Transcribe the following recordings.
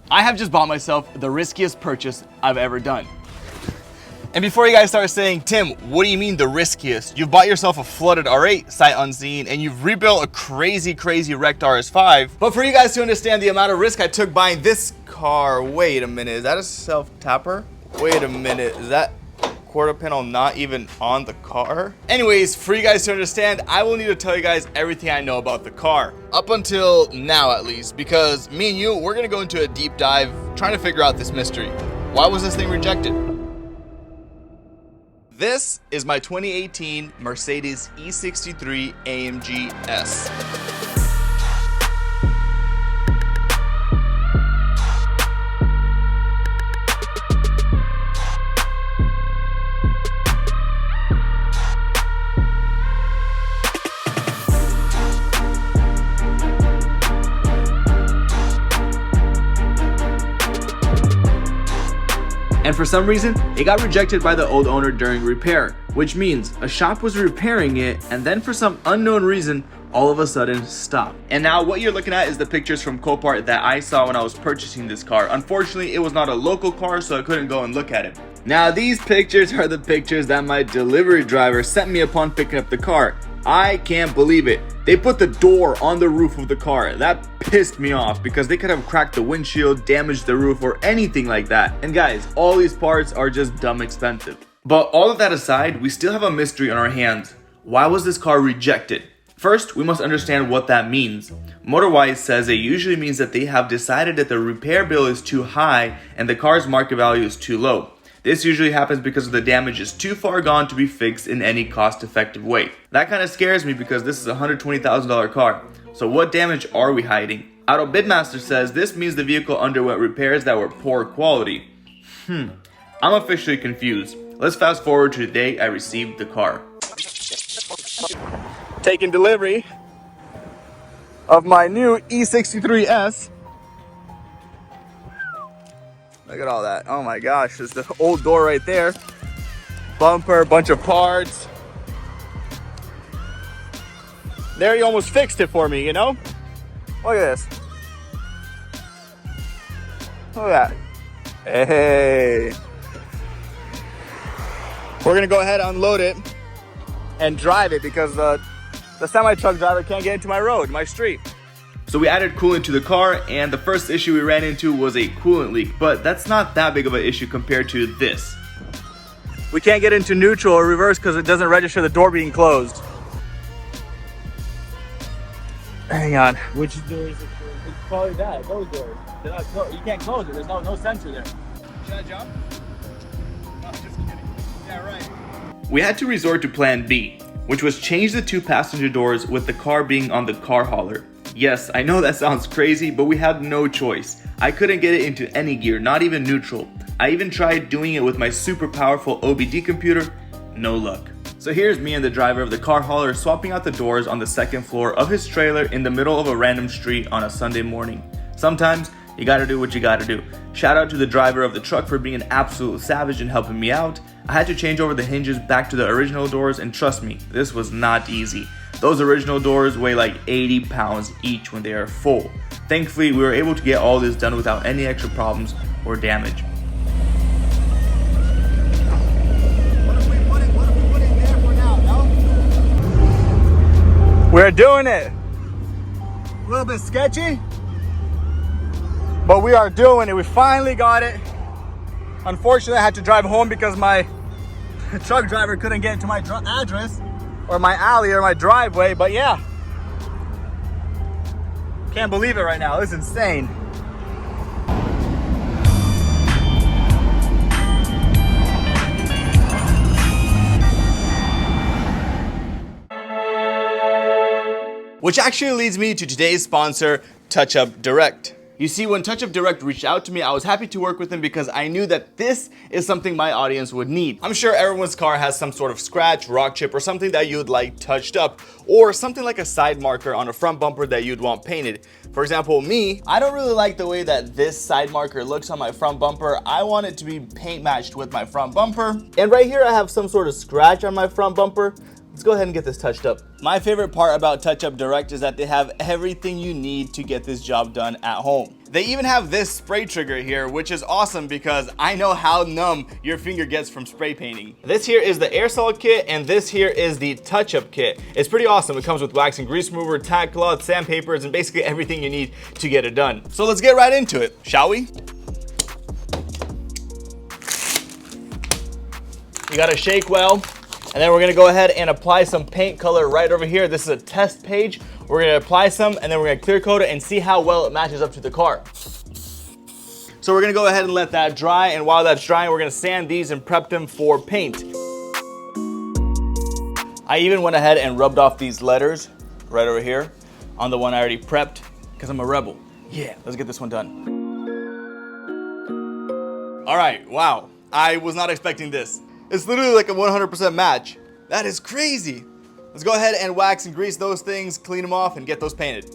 I have just bought myself the riskiest purchase I've ever done. And before you guys start saying, Tim, what do you mean the riskiest? You've bought yourself a flooded R8 sight unseen, and you've rebuilt a crazy wrecked RS5. But for you guys to understand the amount of risk I took buying this car, wait a minute, is that a self-tapper? Wait a minute, is that quarter panel not even on the car? Anyways, for you guys to understand, I will need to tell you guys everything I know about the car. Up until now, at least, because me and you, we're gonna go into a deep dive trying to figure out this mystery. Why was this thing rejected? This is my 2018 Mercedes E63 AMG-S. And for some reason, it got rejected by the old owner during repair, which means a shop was repairing it and then for some unknown reason, all of a sudden stopped. And now what you're looking at is the pictures from Copart that I saw when I was purchasing this car. Unfortunately, it was not a local car, so I couldn't go and look at it. Now these pictures are the pictures that my delivery driver sent me upon picking up the car. I can't believe it. They put the door on the roof of the car. That pissed me off because they could have cracked the windshield, damaged the roof, or anything like that. And guys, all these parts are just dumb expensive. But all of that aside, we still have a mystery on our hands. Why was this car rejected? First, we must understand what that means. MotorWise says it usually means that they have decided that the repair bill is too high and the car's market value is too low. This usually happens because the damage is too far gone to be fixed in any cost-effective way. That kind of scares me because this is a $120,000 car. So what damage are we hiding? Auto Bidmaster says this means the vehicle underwent repairs that were poor quality. I'm officially confused. Let's fast forward to the day I received the car. Taking delivery of my new E63S. Look at all that. Oh my gosh, there's the old door right there. Bumper, bunch of parts. There, you almost fixed it for me, you know? Look at this. Look at that. Hey. We're gonna go ahead and unload it and drive it because the semi-truck driver can't get into my road, my street. So we added coolant to the car, and the first issue we ran into was a coolant leak, but that's not that big of an issue compared to this. We can't get into neutral or reverse because it doesn't register the door being closed. Hang on. Which doors? It's probably that. Those doors. You can't close it. There's no sensor there. Should I jump? No, just kidding. Yeah, right. We had to resort to plan B, which was change the two passenger doors with the car being on the car hauler. Yes, I know that sounds crazy, but we had no choice. I couldn't get it into any gear, not even neutral. I even tried doing it with my super powerful OBD computer, no luck. So here's me and the driver of the car hauler swapping out the doors on the second floor of his trailer in the middle of a random street on a Sunday morning. Sometimes you gotta do what you gotta do. Shout out to the driver of the truck for being an absolute savage and helping me out. I had to change over the hinges back to the original doors, and trust me, this was not easy. Those original doors weigh like 80 pounds each when they are full. Thankfully, we were able to get all this done without any extra problems or damage. What if we put it there for now, no? We're doing it. A little bit sketchy, But we are doing it. We finally got it. Unfortunately, I had to drive home because my truck driver couldn't get into my address or my alley or my driveway. But yeah, can't believe it right now. It's insane. Which actually leads me to today's sponsor, TouchUp Direct. You see, when TouchUp Direct reached out to me, I was happy to work with them because I knew that this is something my audience would need. I'm sure everyone's car has some sort of scratch, rock chip, or something that you'd like touched up, or something like a side marker on a front bumper that you'd want painted. For example, me, I don't really like the way that this side marker looks on my front bumper. I want it to be paint matched with my front bumper. And right here, I have some sort of scratch on my front bumper. Let's go ahead and get this touched up. My favorite part about TouchUp Direct is that they have everything you need to get this job done at home. They even have this spray trigger here, which is awesome because I know how numb your finger gets from spray painting. This here is the aerosol kit, and this here is the touch-up kit. It's pretty awesome. It comes with wax and grease remover, tack cloth, sandpapers, and basically everything you need to get it done. So let's get right into it, shall we? You gotta shake well, and then we're gonna go ahead and apply some paint color right over here. This is a test page. We're gonna apply some, and then we're gonna clear coat it and see how well it matches up to the car. So we're gonna go ahead and let that dry, and while that's drying, we're gonna sand these and prep them for paint. I even went ahead and rubbed off these letters right over here on the one I already prepped, because I'm a rebel. Yeah, let's get this one done. All right, wow. I was not expecting this. It's literally like a 100% match. That is crazy. Let's go ahead and wax and grease those things, clean them off, and get those painted.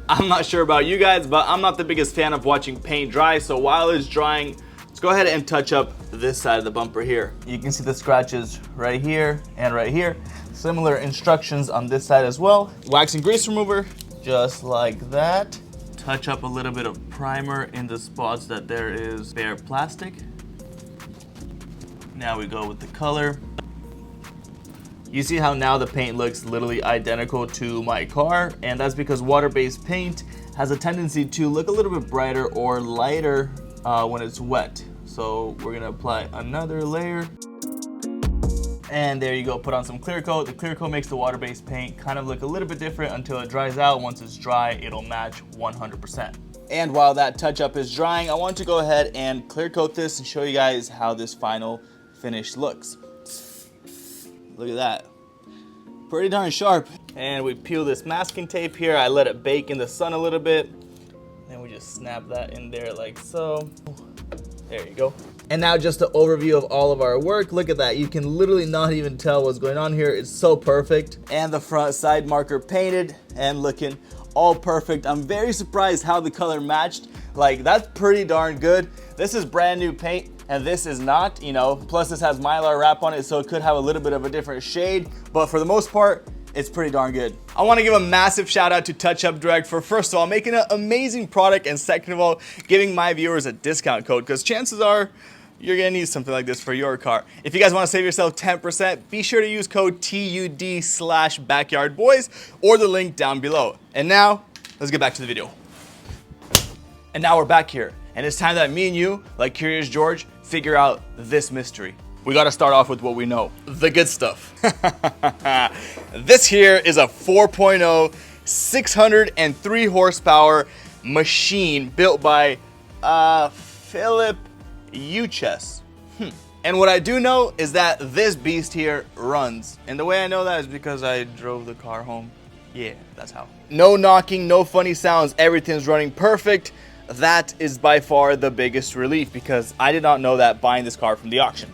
I'm not sure about you guys, but I'm not the biggest fan of watching paint dry, so while it's drying, let's go ahead and touch up this side of the bumper here. You can see the scratches right here and right here. Similar instructions on this side as well. Wax and grease remover, just like that. Touch up a little bit of primer in the spots that there is bare plastic. Now we go with the color. You see how now the paint looks literally identical to my car, and that's because water-based paint has a tendency to look a little bit brighter or lighter when it's wet. So we're gonna apply another layer. And there you go, put on some clear coat. The clear coat makes the water-based paint kind of look a little bit different until it dries out. Once it's dry, it'll match 100%. And while that touch-up is drying, I want to go ahead and clear coat this and show you guys how this final finish looks. Look at that. Pretty darn sharp. And we peel this masking tape here. I let it bake in the sun a little bit. Then we just snap that in there like so. There you go. And now just an overview of all of our work. Look at that. You can literally not even tell what's going on here. It's so perfect. And the front side marker painted and looking all perfect. I'm very surprised how the color matched. Like, that's pretty darn good. This is brand new paint and this is not, you know, plus this has Mylar wrap on it, so it could have a little bit of a different shade, but for the most part, it's pretty darn good. I want to give a massive shout out to Touch Up Direct for, first of all, making an amazing product, and second of all, giving my viewers a discount code, because chances are you're gonna need something like this for your car. If you guys want to save yourself 10%, be sure to use code TUD/backyardboys or the link down below. And now, let's get back to the video. And now we're back here, and it's time that me and you, like Curious George, figure out this mystery. We gotta start off with what we know, the good stuff. This here is a 4.0, 603 horsepower machine built by Philip Uchess. And what I do know is that this beast here runs. And the way I know that is because I drove the car home. Yeah, that's how. No knocking, no funny sounds, everything's running perfect. That is by far the biggest relief because I did not know that buying this car from the auction.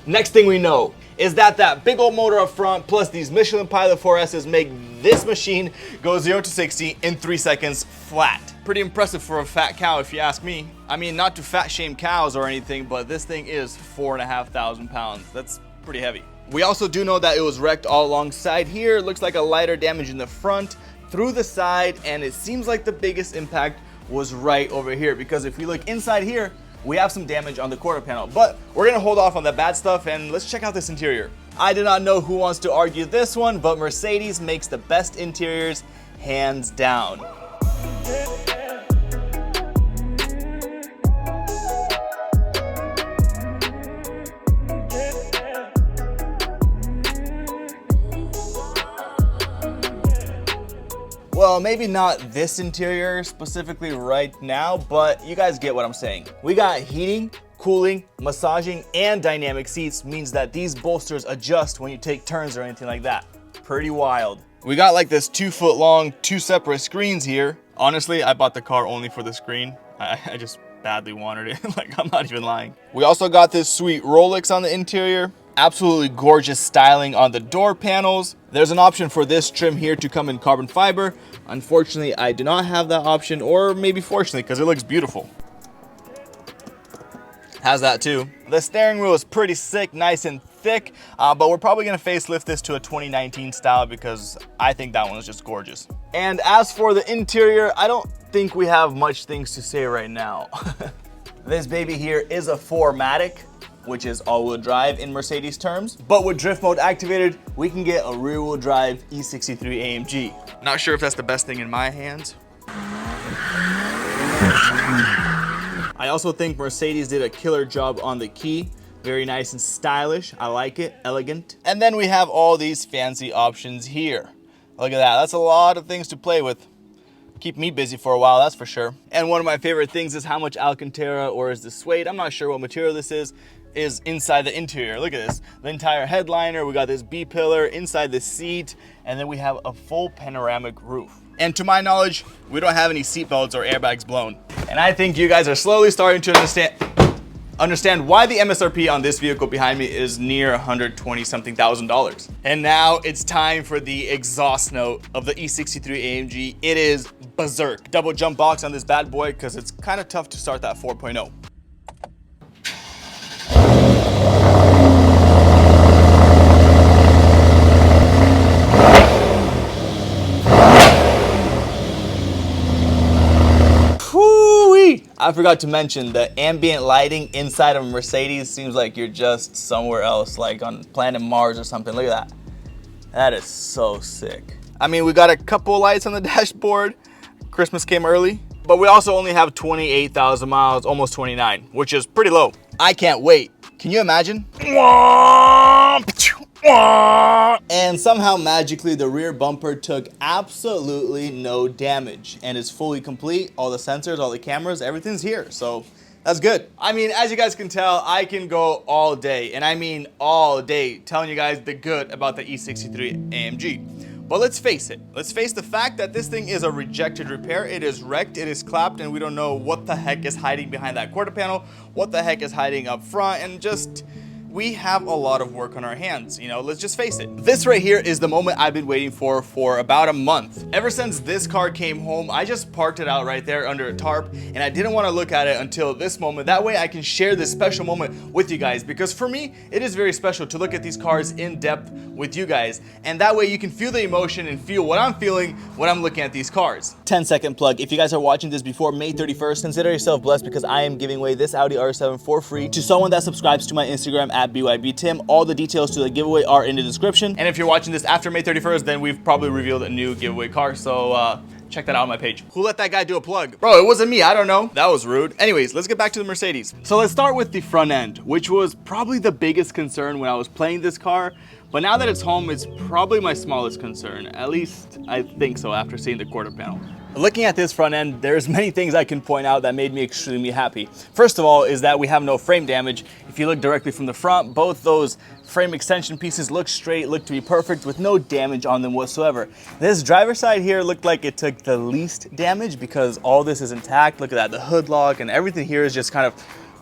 Next thing we know is that big old motor up front plus these Michelin Pilot 4S's make this machine go 0 to 60 in 3 seconds flat. Pretty impressive for a fat cow if you ask me. I mean, not to fat shame cows or anything, but this thing is 4,500 pounds. That's pretty heavy. We also do know that it was wrecked all alongside here. It looks like a lighter damage in the front, through the side, and it seems like the biggest impact was right over here, because if we look inside here, we have some damage on the quarter panel, but we're gonna hold off on the bad stuff and let's check out this interior. I do not know who wants to argue this one, but Mercedes makes the best interiors, hands down. Well, maybe not this interior specifically right now, but you guys get what I'm saying. We got heating, cooling, massaging, and dynamic seats, means that these bolsters adjust when you take turns or anything like that. Pretty wild. We got like this 2 foot long, 2 separate screens here. Honestly, I bought the car only for the screen. I just badly wanted it, like I'm not even lying. We also got this sweet Rolex on the interior. Absolutely gorgeous styling on the door panels. There's an option for this trim here to come in carbon fiber. Unfortunately, I do not have that option, or maybe fortunately, because it looks beautiful. Has that too. The steering wheel is pretty sick, nice and thick, but we're probably gonna facelift this to a 2019 style because I think that one is just gorgeous. And as for the interior, I don't think we have much things to say right now. This baby here is a 4MATIC, which is all-wheel drive in Mercedes terms. But with drift mode activated, we can get a rear-wheel drive E63 AMG. Not sure if that's the best thing in my hands. I also think Mercedes did a killer job on the key. Very nice and stylish. I like it, elegant. And then we have all these fancy options here. Look at that, that's a lot of things to play with. Keep me busy for a while, that's for sure. And one of my favorite things is how much Alcantara, or is this suede, I'm not sure what material this is inside the interior. Look at this, the entire headliner, we got this B-pillar inside the seat, and then we have a full panoramic roof. And to my knowledge, we don't have any seat belts or airbags blown. And I think you guys are slowly starting to understand why the MSRP on this vehicle behind me is near $120-something thousand. And now it's time for the exhaust note of the E63 AMG. It is berserk. Double jump box on this bad boy because it's kind of tough to start that 4.0. I forgot to mention the ambient lighting inside of a Mercedes seems like you're just somewhere else, like on planet Mars or something. Look at that. That is so sick. I mean, we got a couple lights on the dashboard. Christmas came early, but we also only have 28,000 miles, almost 29, which is pretty low. I can't wait. Can you imagine? And somehow magically the rear bumper took absolutely no damage and is fully complete. All the sensors, all the cameras, everything's here, so that's good. I mean, as you guys can tell, I can go all day, and I mean all day, telling you guys the good about the E63 AMG. But let's face it, let's face the fact that this thing is a rejected repair. It is wrecked, it is clapped, and we don't know what the heck is hiding behind that quarter panel, what the heck is hiding up front, and just, we have a lot of work on our hands, you know, let's just face it. This right here is the moment I've been waiting for about a month. Ever since this car came home, I just parked it out right there under a tarp, and I didn't want to look at it until this moment. That way I can share this special moment with you guys, because for me, it is very special to look at these cars in depth with you guys, and that way you can feel the emotion and feel what I'm feeling when I'm looking at these cars. 10-second plug. If you guys are watching this before May 31st, consider yourself blessed because I am giving away this Audi R7 for free to someone that subscribes to my Instagram at BYBTim. All the details to the giveaway are in the description. And if you're watching this after May 31st, then we've probably revealed a new giveaway car, so check that out on my page. Who let that guy do a plug? Bro, it wasn't me, I don't know. That was rude. Anyways, let's get back to the Mercedes. So let's start with the front end, which was probably the biggest concern when I was playing this car. But now that it's home, it's probably my smallest concern. At least I think so after seeing the quarter panel. Looking at this front end, there's many things I can point out that made me extremely happy. First of all is that we have no frame damage. If you look directly from the front, both those frame extension pieces look straight, look to be perfect with no damage on them whatsoever. This driver's side here looked like it took the least damage because all this is intact. Look at that, the hood lock and everything here is just kind of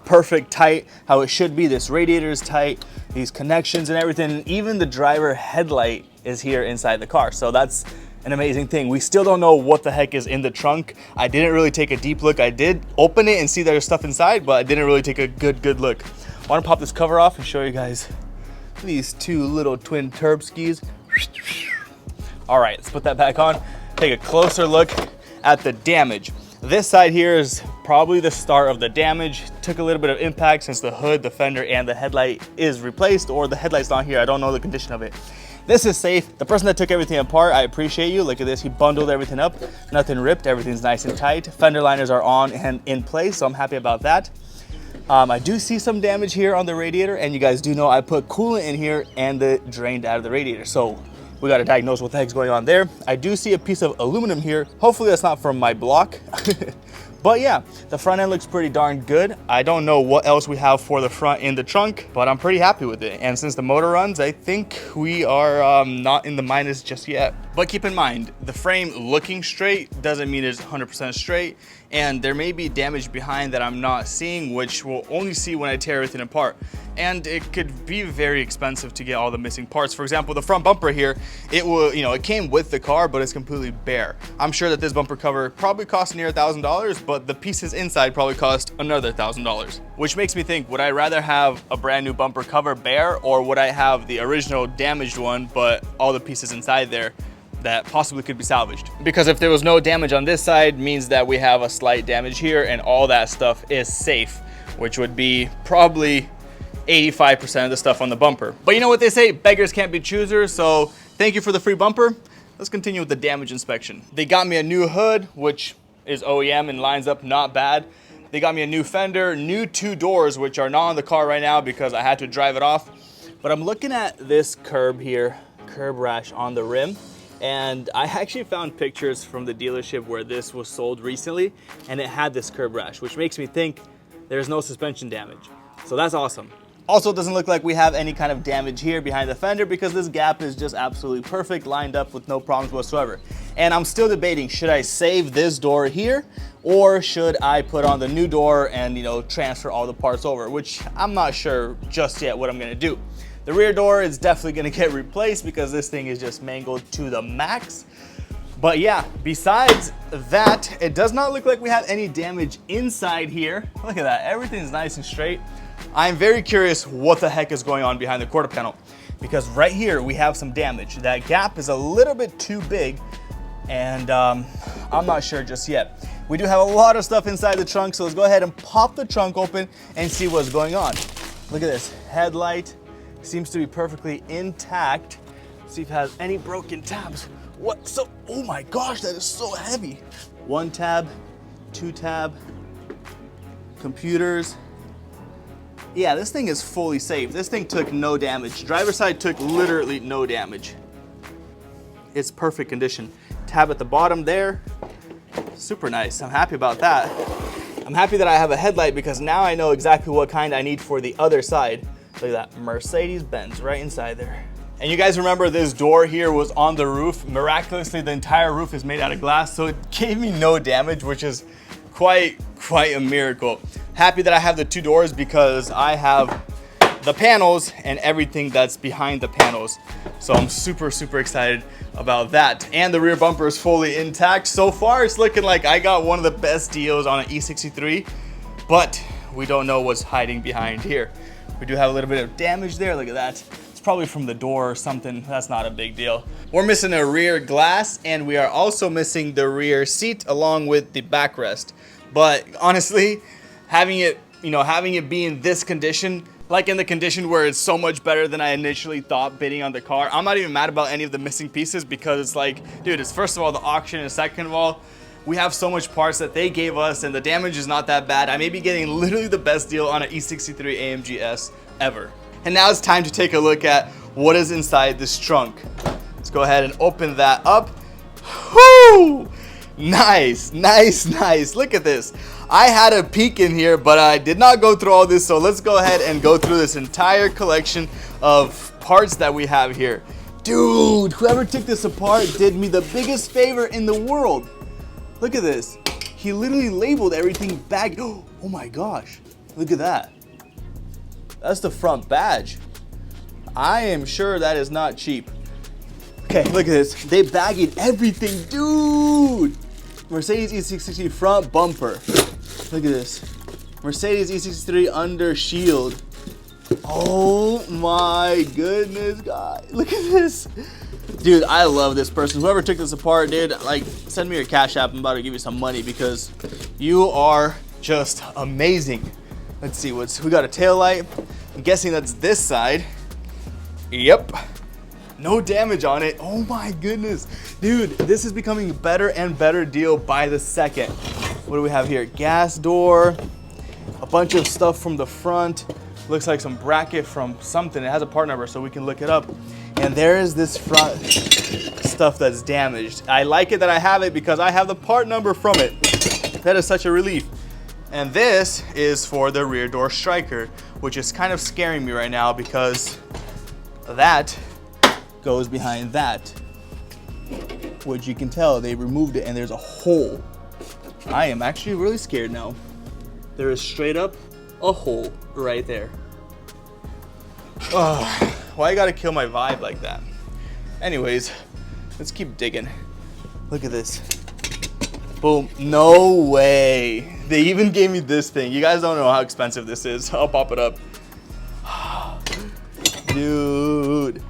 perfect, tight, how it should be. This radiator is tight, these connections and everything. Even the driver headlight is here inside the car. So that's an amazing thing. We still don't know what the heck is in the trunk. I didn't really take a deep look. I did open it and see there's stuff inside, but I didn't really take a good look. I want to pop this cover off and show you guys these two little twin turb skis. All right, let's put that back on. Take a closer look at the damage. This side here is probably the start of the damage. Took a little bit of impact since the hood, the fender, and the headlight is replaced, or the headlight's not here. I don't know the condition of it. This is safe. The person that took everything apart, I appreciate you. Look at this, he bundled everything up. Nothing ripped, everything's nice and tight. Fender liners are on and in place, so I'm happy about that. I do see some damage here on the radiator, and you guys do know I put coolant in here and it drained out of the radiator. So we got to diagnose what the heck's going on there. I do see a piece of aluminum here. Hopefully that's not from my block. But yeah, the front end looks pretty darn good. I don't know what else we have for the front in the trunk, but I'm pretty happy with it. And since the motor runs, I think we are not in the minus just yet. But keep in mind, the frame looking straight doesn't mean it's 100% straight, and there may be damage behind that I'm not seeing, which we'll only see when I tear everything apart. And it could be very expensive to get all the missing parts. For example, the front bumper here, it came with the car, but it's completely bare. I'm sure that this bumper cover probably cost near $1,000, but the pieces inside probably cost another $1,000. Which makes me think, would I rather have a brand new bumper cover bare, or would I have the original damaged one, but all the pieces inside there that possibly could be salvaged? Because if there was no damage on this side, means that we have a slight damage here and all that stuff is safe, which would be probably 85% of the stuff on the bumper. But you know what they say, beggars can't be choosers, so thank you for the free bumper. Let's continue with the damage inspection. They got me a new hood, which is OEM and lines up not bad. They got me a new fender, new 2 doors, which are not on the car right now because I had to drive it off. But I'm looking at this curb here, curb rash on the rim. And I actually found pictures from the dealership where this was sold recently, and it had this curb rash, which makes me think there's no suspension damage. So that's awesome. Also, it doesn't look like we have any kind of damage here behind the fender because this gap is just absolutely perfect, lined up with no problems whatsoever. And I'm still debating, should I save this door here, or should I put on the new door and, transfer all the parts over, which I'm not sure just yet what I'm gonna do. The rear door is definitely gonna get replaced because this thing is just mangled to the max. But yeah, besides that, it does not look like we have any damage inside here. Look at that, everything's nice and straight. I'm very curious what the heck is going on behind the quarter panel, because right here we have some damage. That gap is a little bit too big, and I'm not sure just yet. We do have a lot of stuff inside the trunk, so let's go ahead and pop the trunk open and see what's going on. Look at this, headlight seems to be perfectly intact. See if it has any broken tabs. Oh my gosh, that is so heavy. 1 tab, 2 tab, computers. Yeah, this thing is fully safe. This thing took no damage. Driver's side took literally no damage. It's perfect condition. Tab at the bottom there, super nice. I'm happy about that. I'm happy that I have a headlight because now I know exactly what kind I need for the other side. Look at that, Mercedes-Benz right inside there. And you guys remember this door here was on the roof. Miraculously, the entire roof is made out of glass, so it gave me no damage, which is quite a miracle. Happy that I have the 2 doors because I have the panels and everything that's behind the panels. So I'm super excited about that. And the rear bumper is fully intact. So far, it's looking like I got one of the best deals on an E63, but we don't know what's hiding behind here. We do have a little bit of damage there, look at that. It's probably from the door or something, that's not a big deal. We're missing a rear glass, and we are also missing the rear seat along with the backrest. But honestly, having it be in this condition, like in the condition where it's so much better than I initially thought bidding on the car, I'm not even mad about any of the missing pieces because it's like, dude, it's first of all the auction, and second of all, we have so much parts that they gave us and the damage is not that bad. I may be getting literally the best deal on an E63 AMG-S ever. And now it's time to take a look at what is inside this trunk. Let's go ahead and open that up. Whoo! Nice. Look at this. I had a peek in here, but I did not go through all this, so let's go ahead and go through this entire collection of parts that we have here. Dude, whoever took this apart did me the biggest favor in the world. Look at this. He literally labeled everything back. Oh my gosh, look at that. That's the front badge. I am sure that is not cheap. Okay, look at this. They bagged everything, dude. Mercedes E63 front bumper. Look at this. Mercedes E63 under shield. Oh my goodness, guys. Look at this. Dude, I love this person. Whoever took this apart, dude, like, send me your Cash App. I'm about to give you some money because you are just amazing. Let's see, we got a tail light. I'm guessing that's this side. Yep. No damage on it. Oh my goodness. Dude, this is becoming a better and better deal by the second. What do we have here? Gas door, a bunch of stuff from the front. Looks like some bracket from something. It has a part number so we can look it up. And there is this front stuff that's damaged. I like it that I have it because I have the part number from it. That is such a relief. And this is for the rear door striker, which is kind of scaring me right now because that goes behind that. which you can tell they removed it and there's a hole. I am actually really scared now. There is straight up a hole right there. Oh, why you gotta kill my vibe like that? Anyways, let's keep digging. Look at this. Boom. No way. They even gave me this thing. You guys don't know how expensive this is. I'll pop it up. Dude.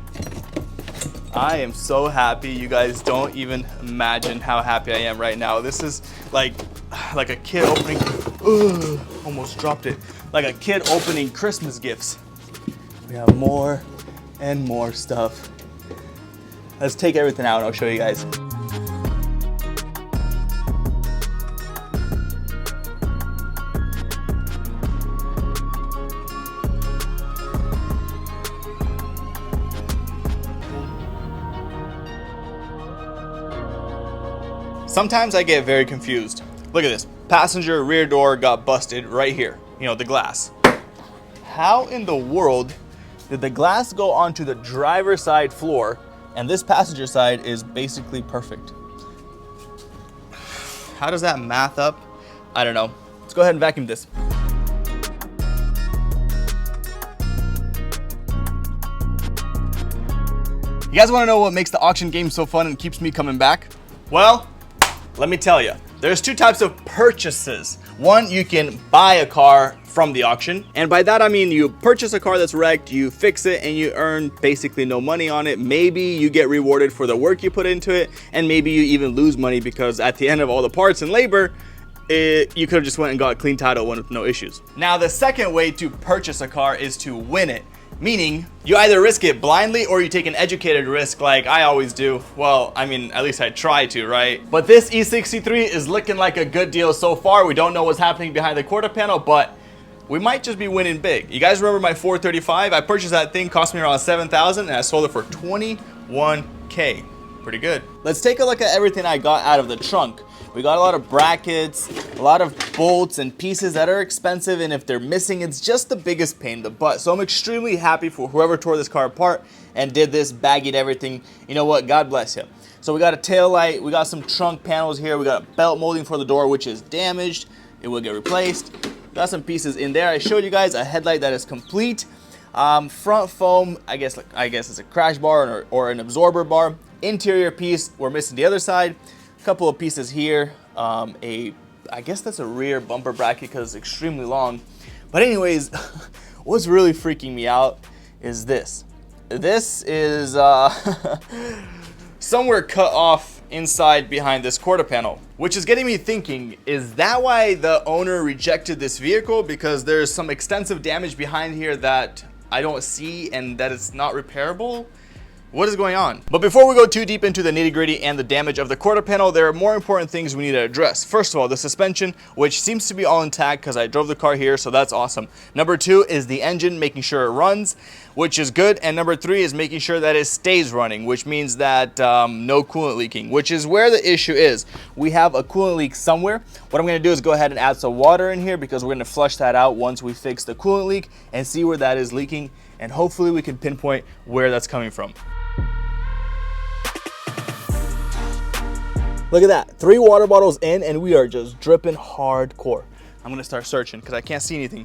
I am so happy. You guys don't even imagine how happy I am right now. This is like a kid opening. Almost dropped it. Like a kid opening Christmas gifts. We have more and more stuff. Let's take everything out and I'll show you guys. Sometimes I get very confused. Look at this. Passenger rear door got busted right here. You know, the glass. How in the world did the glass go onto the driver's side floor and this passenger side is basically perfect? How does that math up? I don't know. Let's go ahead and vacuum this. You guys want to know what makes the auction game so fun and keeps me coming back? Well, let me tell you, there's two types of purchases. One, you can buy a car from the auction. And by that, I mean you purchase a car that's wrecked, you fix it, and you earn basically no money on it. Maybe you get rewarded for the work you put into it, and maybe you even lose money because at the end of all the parts and labor, you could have just went and got a clean title with no issues. Now, the second way to purchase a car is to win it. Meaning, you either risk it blindly or you take an educated risk like I always do. Well, I mean, at least I try to, right? But this E63 is looking like a good deal so far. We don't know what's happening behind the quarter panel, but we might just be winning big. You guys remember my 435? I purchased that thing, cost me around $7,000, and I sold it for $21K. Pretty good. Let's take a look at everything I got out of the trunk. We got a lot of brackets, a lot of bolts and pieces that are expensive, and if they're missing, it's just the biggest pain in the butt. So I'm extremely happy for whoever tore this car apart and did this, baggied everything. You know what? God bless him. So we got a tail light, we got some trunk panels here, we got a belt molding for the door, which is damaged. It will get replaced. Got some pieces in there. I showed you guys a headlight that is complete. Front foam, I guess it's a crash bar or an absorber bar. Interior piece, we're missing the other side. Couple of pieces here, I guess that's a rear bumper bracket because it's extremely long. But anyways, what's really freaking me out is this. This is somewhere cut off inside behind this quarter panel, which is getting me thinking, is that why the owner rejected this vehicle? Because there's some extensive damage behind here that I don't see and that it's not repairable? What is going on? But before we go too deep into the nitty-gritty and the damage of the quarter panel, there are more important things we need to address. First of all, the suspension, which seems to be all intact because I drove the car here, so that's awesome. Number two is the engine, making sure it runs, which is good. And number three is making sure that it stays running, which means that no coolant leaking, which is where the issue is. We have a coolant leak somewhere. What I'm gonna do is go ahead and add some water in here because we're gonna flush that out once we fix the coolant leak and see where that is leaking. And hopefully we can pinpoint where that's coming from. Look at that, 3 water bottles in and we are just dripping hardcore. I'm gonna start searching because I can't see anything.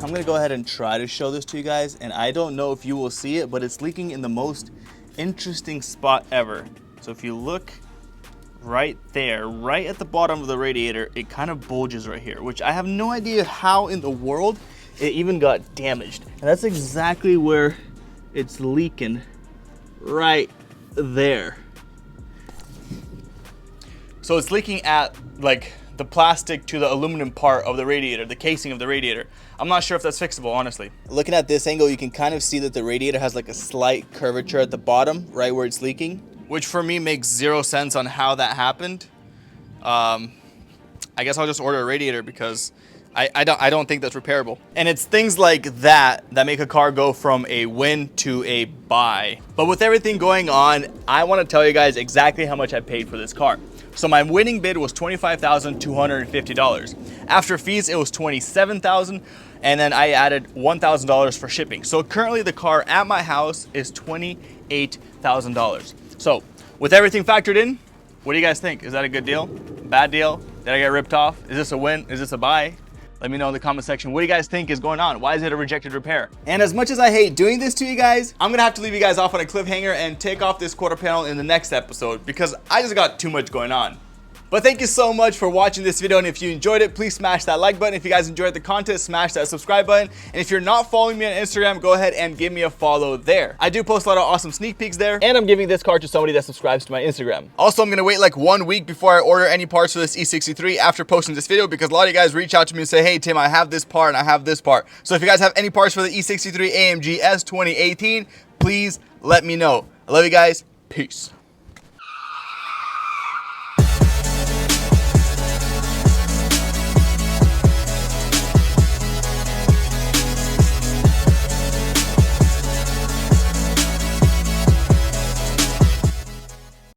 I'm gonna go ahead and try to show this to you guys, and I don't know if you will see it, but it's leaking in the most interesting spot ever. So if you look right there, right at the bottom of the radiator, it kind of bulges right here, which I have no idea how in the world it even got damaged. And that's exactly where it's leaking, right there. So it's leaking at like the plastic to the aluminum part of the radiator, the casing of the radiator. I'm not sure if that's fixable, honestly. Looking at this angle, you can kind of see that the radiator has like a slight curvature at the bottom, right where it's leaking, which for me makes 0 sense on how that happened. I guess I'll just order a radiator because I don't think that's repairable. And it's things like that that make a car go from a win to a buy. But with everything going on, I want to tell you guys exactly how much I paid for this car. So my winning bid was $25,250. After fees, it was $27,000, and then I added $1,000 for shipping. So currently the car at my house is $28,000. So with everything factored in, what do you guys think? Is that a good deal? Bad deal? Did I get ripped off? Is this a win? Is this a buy? Let me know in the comment section. What do you guys think is going on? Why is it a rejected repair? And as much as I hate doing this to you guys, I'm gonna have to leave you guys off on a cliffhanger and take off this quarter panel in the next episode because I just got too much going on. But thank you so much for watching this video, and if you enjoyed it, please smash that like button. If you guys enjoyed the content, smash that subscribe button. And if you're not following me on Instagram, go ahead and give me a follow there. I do post a lot of awesome sneak peeks there, and I'm giving this car to somebody that subscribes to my Instagram. Also, I'm gonna wait like 1 week before I order any parts for this E63 after posting this video, because a lot of you guys reach out to me and say, hey Tim, I have this part and I have this part. So if you guys have any parts for the E63 AMG-S 2018, please let me know. I love you guys. Peace.